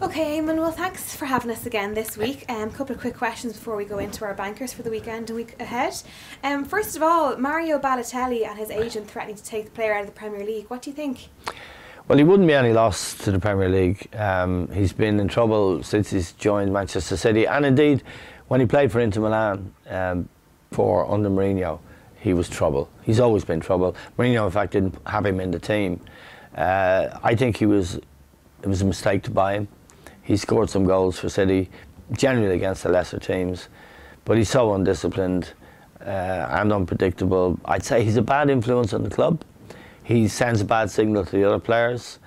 Okay, Eamon, well thanks for having us again this week. Couple of quick questions before we go into our bankers for the weekend and week ahead. First of all, Mario Balotelli and his agent threatening to take the player out of the Premier League. What do you think? Well, he wouldn't be any loss to the Premier League. He's been in trouble since he's joined Manchester City, and indeed when he played for Inter Milan under Mourinho, he was trouble. He's always been trouble. Mourinho, in fact, didn't have him in the team. I think it was a mistake to buy him. He scored some goals for City, generally against the lesser teams, but he's so undisciplined and unpredictable. I'd say he's a bad influence on the club. He sends a bad signal to the other players.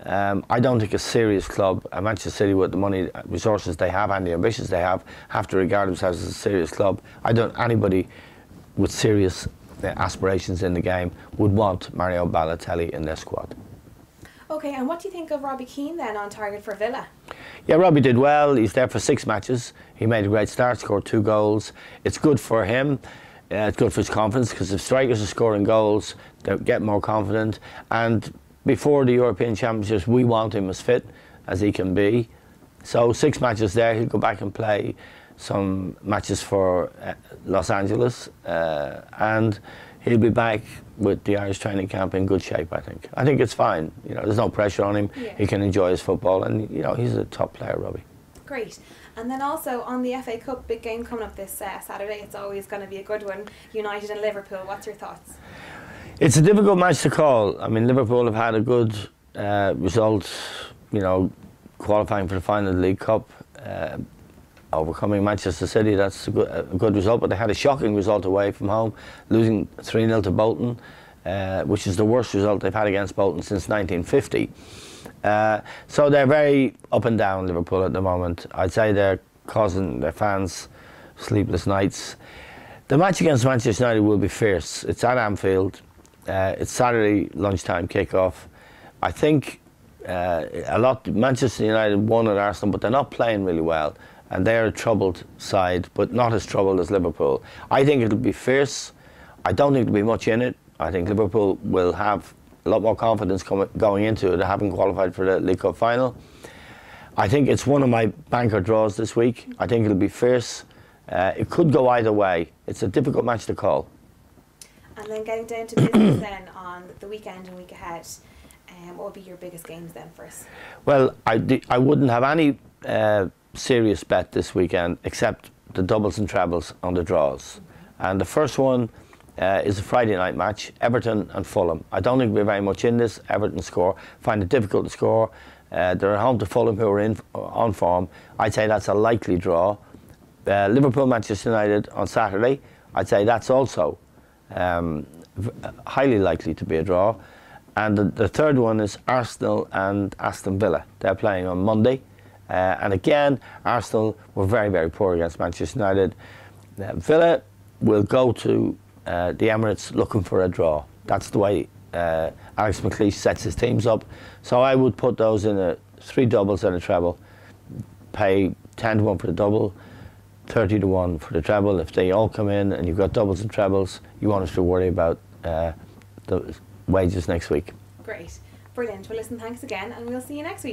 I don't think a serious club, Manchester City, with the money, resources they have and the ambitions they have to regard themselves as a serious club. Anybody with serious aspirations in the game would want Mario Balotelli in their squad. Okay, and what do you think of Robbie Keane then on target for Villa? Yeah, Robbie did well. He's there for 6 matches. He made a great start, scored 2 goals. It's good for him. It's good for his confidence, because if strikers are scoring goals, they get more confident. And before the European Championships, we want him as fit as he can be. So 6 matches there. He'll go back and play some matches for Los Angeles, and he'll be back with the Irish training camp in good shape, I think. I think it's fine. You know, there's no pressure on him. Yeah. He can enjoy his football, and you know, he's a top player, Robbie. Great. And then also on the FA Cup, big game coming up this Saturday. It's always going to be a good one. United and Liverpool. What's your thoughts? It's a difficult match to call. I mean, Liverpool have had a good result, you know, qualifying for the final of the League Cup. Overcoming Manchester City, that's a good result, but they had a shocking result away from home, losing 3-0 to Bolton, which is the worst result they've had against Bolton since 1950. So they're very up and down, Liverpool, at the moment. I'd say they're causing their fans sleepless nights. The match against Manchester United will be fierce. It's at Anfield. It's Saturday lunchtime kickoff. I think Manchester United won at Arsenal, but they're not playing really well. And they're a troubled side, but not as troubled as Liverpool. I think it'll be fierce. I don't think there'll be much in it. I think Liverpool will have a lot more confidence going into it, having qualified for the League Cup final. I think it's one of my banker draws this week. I think it'll be fierce. It could go either way. It's a difficult match to call. And then getting down to business then on the weekend and week ahead, what would be your biggest games then for us? Well, I wouldn't have any serious bet this weekend except the doubles and trebles on the draws. And the first one is a Friday night match, Everton and Fulham. I don't think we're very much in this. Everton score, find it difficult to score. They're at home to Fulham, who are on form. I'd say that's a likely draw. Liverpool, Manchester United on Saturday, I'd say that's also highly likely to be a draw. And the third one is Arsenal and Aston Villa. They're playing on Monday. And again, Arsenal were very, very poor against Manchester United. Villa will go to the Emirates looking for a draw. That's the way Alex McLeish sets his teams up. So I would put those in 3 doubles and a treble. Pay 10-1 for the double, 30-1 for the treble. If they all come in and you've got doubles and trebles, you won't have to worry about the wages next week. Great. Brilliant. Well, listen, thanks again, and we'll see you next week.